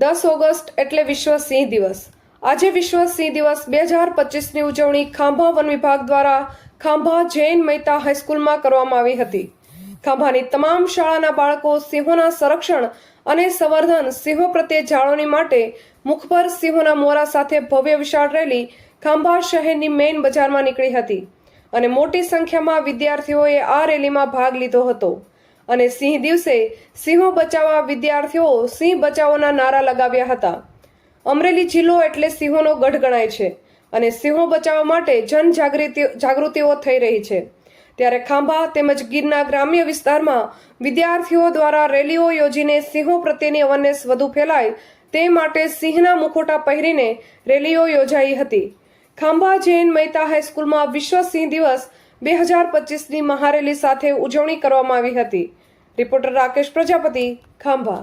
10 August એટલે વિશ્વ સિંહ દિવસ। આજે વિશ્વ સિંહ દિવસ 2025ની ઉજવણી ખાંભા વન વિભાગ દ્વારા ખાંભા જૈન મહેતા હાઈસ્કૂલમાં કરવામાં આવી હતી। ખાંભાની તમામ શાળાના બાળકો સિંહોના સંરક્ષણ અને સંવર્ધન, સિંહો પ્રત્યે જાળવણી માટે મુખબર સિંહોના મોરા સાથે ભવ્ય વિશાળ રેલી ખાંભા શહેરની મેઇન બજારમાં નીકળી હતી અને મોટી સંખ્યામાં વિદ્યાર્થીઓએ આ રેલીમાં ભાગ લીધો હતો અને સિંહ દિવસે સિંહો બચાવવા વિદ્યાર્થીઓ સિંહ બચાવોના નારા લગાવ્યા હતા। અમરેલી જિલ્લો એટલે સિંહોનો ગઢ ગણાય છે અને સિંહો બચાવવા માટે જાગૃતિઓ થઈ રહી છે। ત્યારે ખાંભા તેમજ ગીરના ગ્રામ્ય વિસ્તારમાં વિદ્યાર્થીઓ દ્વારા રેલીઓ યોજીને સિંહો પ્રત્યેની અવેરનેસ વધુ ફેલાય તે માટે સિંહના મુખોટા પહેરીને રેલીઓ યોજાઈ હતી। ખાંભા જૈન મહેતા હાઈસ્કૂલમાં વિશ્વ સિંહ દિવસ 2025ની મહારેલી સાથે ઉજવણી કરવામાં આવી હતી। રિપોર્ટર રાકેશ પ્રજાપતિ, ખાંભા।